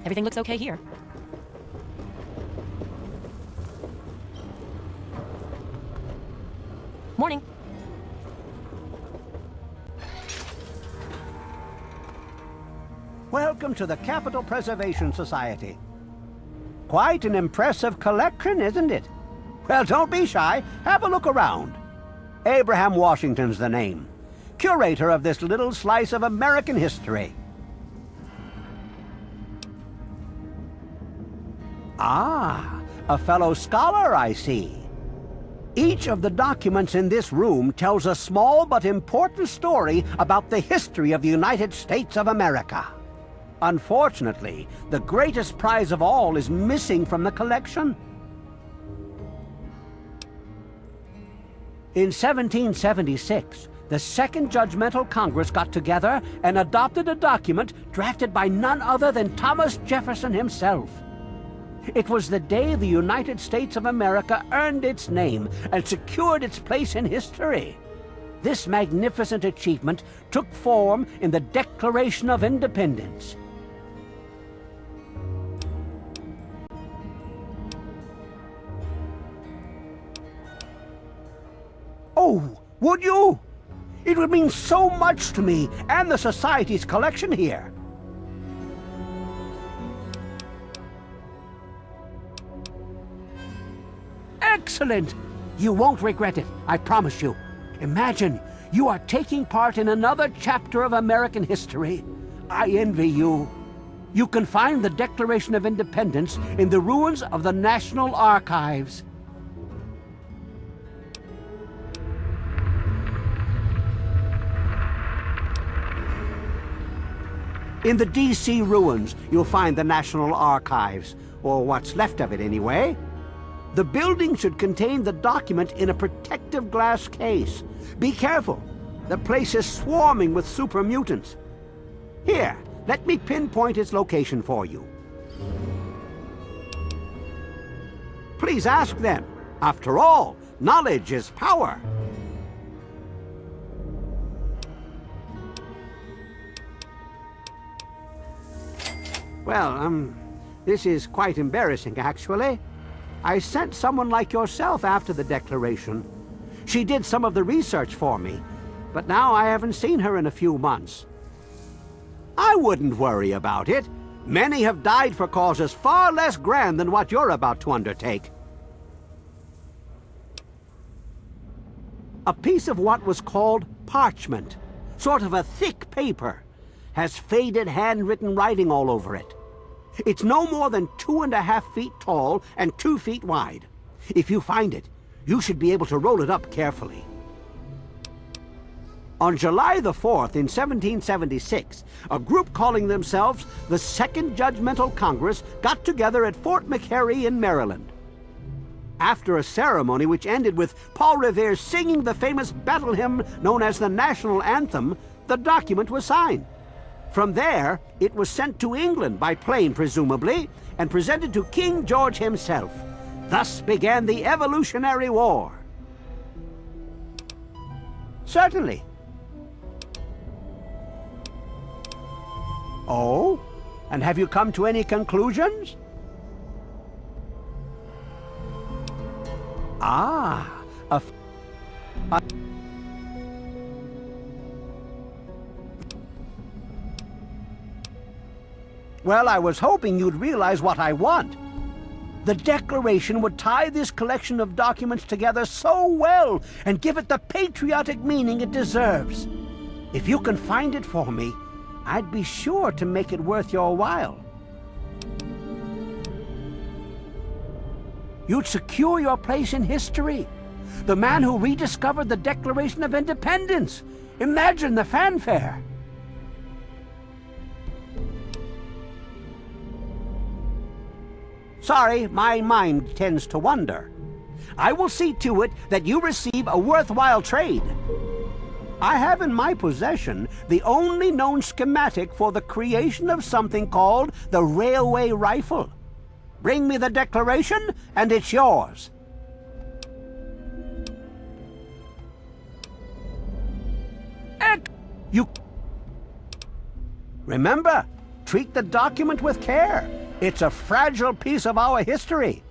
Everything looks okay here. Morning. Welcome to the Capitol Preservation Society. Quite an impressive collection, isn't it? Well, don't be shy. Have a look around. Abraham Washington's the name. Curator of this little slice of American history. Ah, a fellow scholar, I see. Each of the documents in this room tells a small but important story about the history of the United States of America. Unfortunately, the greatest prize of all is missing from the collection. In 1776, the Second Judgmental Congress got together and adopted a document drafted by none other than Thomas Jefferson himself. It was the day the United States of America earned its name and secured its place in history. This magnificent achievement took form in the Declaration of Independence. Oh, would you? It would mean so much to me and the Society's collection here. Excellent! You won't regret it, I promise you. Imagine, you are taking part in another chapter of American history. I envy you. You can find the Declaration of Independence in the ruins of the National Archives. In the D.C. ruins, you'll find the National Archives, or what's left of it anyway. The building should contain the document in a protective glass case. Be careful. The place is swarming with super mutants. Here, let me pinpoint its location for you. Please ask them. After all, knowledge is power. Well, this is quite embarrassing, actually. I sent someone like yourself after the Declaration. She did some of the research for me, but now I haven't seen her in a few months. I wouldn't worry about it. Many have died for causes far less grand than what you're about to undertake. A piece of what was called parchment, sort of a thick paper, has faded handwritten writing all over it. It's no more than 2.5 feet tall and 2 feet wide. If you find it, you should be able to roll it up carefully. On July the 4th in 1776, a group calling themselves the Second Judgmental Congress got together at Fort McHenry in Maryland. After a ceremony which ended with Paul Revere's singing the famous battle hymn known as the National Anthem, the document was signed. From there, it was sent to England by plane, presumably, and presented to King George himself. Thus began the Evolutionary War. Certainly. Oh? And have you come to any conclusions? Ah, Well, I was hoping you'd realize what I want. The Declaration would tie this collection of documents together so well and give it the patriotic meaning it deserves. If you can find it for me, I'd be sure to make it worth your while. You'd secure your place in history. The man who rediscovered the Declaration of Independence. Imagine the fanfare. Sorry, my mind tends to wander. I will see to it that you receive a worthwhile trade. I have in my possession the only known schematic for the creation of something called the railway rifle. Bring me the Declaration, and it's yours. You... Remember, treat the document with care. It's a fragile piece of our history.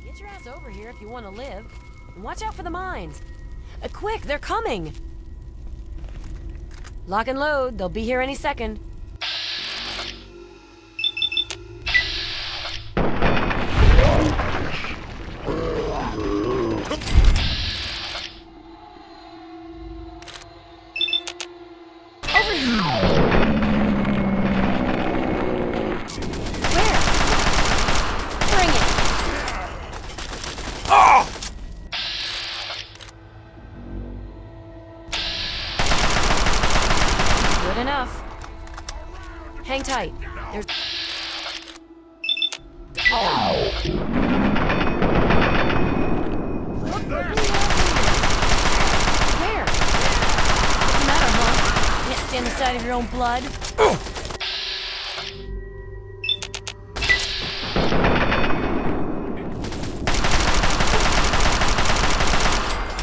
Get your ass over here if you want to live. And watch out for the mines. Quick, they're coming! Lock and load. They'll be here any second. Over here! Enough. Hang tight. There's... Oh. Where? What's the matter, huh? Can't stand the sight of your own blood?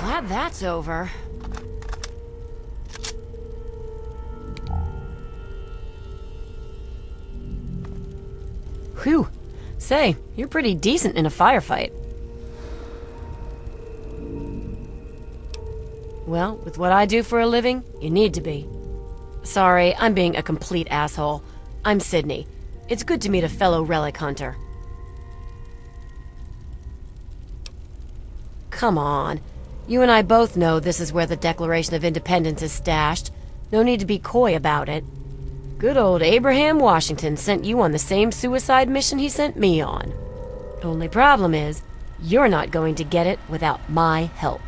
Glad that's over. Whew, Say, you're pretty decent in a firefight. Well, with what I do for a living, you need to be. Sorry, I'm being a complete asshole. I'm Sydney. It's good to meet a fellow relic hunter. Come on. You and I both know this is where the Declaration of Independence is stashed. No need to be coy about it. Good old Abraham Washington sent you on the same suicide mission he sent me on. Only problem is, you're not going to get it without my help.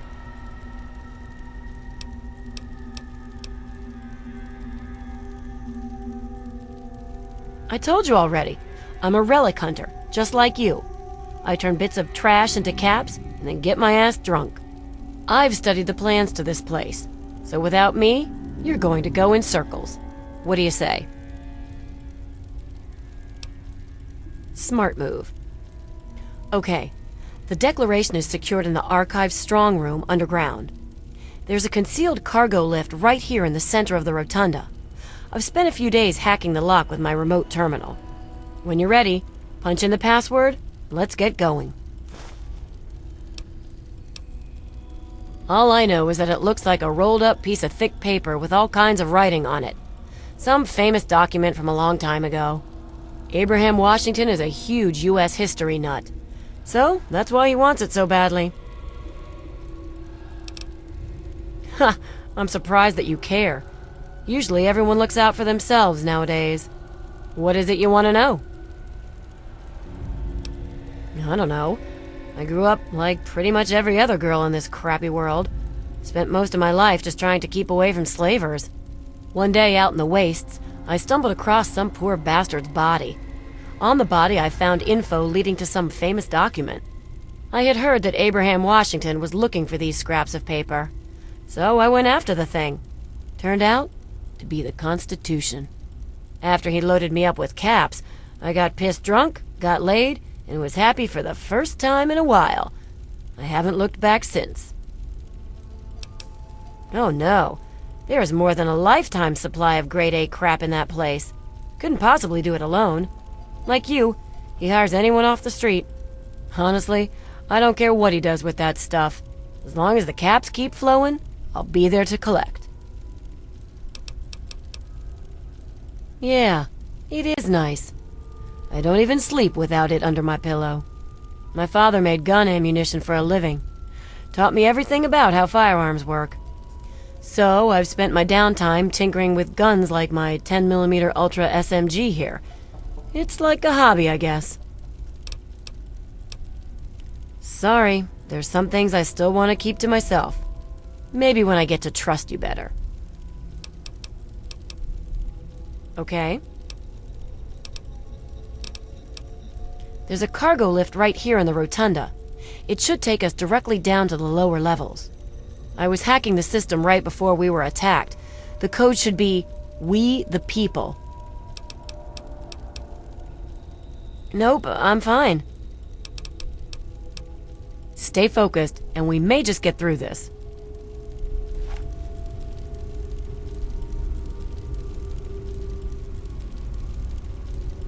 I told you already, I'm a relic hunter, just like you. I turn bits of trash into caps and then get my ass drunk. I've studied the plans to this place, so without me, you're going to go in circles. What do you say? Smart move. Okay, the Declaration is secured in the Archive's strong room underground. There's a concealed cargo lift right here in the center of the rotunda. I've spent a few days hacking the lock with my remote terminal. When you're ready, punch in the password, let's get going. All I know is that it looks like a rolled-up piece of thick paper with all kinds of writing on it. Some famous document from a long time ago. Abraham Washington is a huge U.S. history nut. So, that's why he wants it so badly. Ha! I'm surprised that you care. Usually everyone looks out for themselves nowadays. What is it you want to know? I don't know. I grew up like pretty much every other girl in this crappy world. Spent most of my life just trying to keep away from slavers. One day out in the wastes, I stumbled across some poor bastard's body. On the body, I found info leading to some famous document. I had heard that Abraham Washington was looking for these scraps of paper. So I went after the thing. Turned out to be the Constitution. After he loaded me up with caps, I got pissed drunk, got laid, and was happy for the first time in a while. I haven't looked back since. Oh no, there is more than a lifetime supply of grade A crap in that place. Couldn't possibly do it alone. Like you, he hires anyone off the street. Honestly, I don't care what he does with that stuff. As long as the caps keep flowing, I'll be there to collect. Yeah, it is nice. I don't even sleep without it under my pillow. My father made gun ammunition for a living. Taught me everything about how firearms work. So I've spent my downtime tinkering with guns like my 10mm Ultra SMG here. It's like a hobby, I guess. Sorry, there's some things I still want to keep to myself. Maybe when I get to trust you better. Okay. There's a cargo lift right here in the rotunda. It should take us directly down to the lower levels. I was hacking the system right before we were attacked. The code should be, "We the people." Nope, I'm fine. Stay focused, and we may just get through this.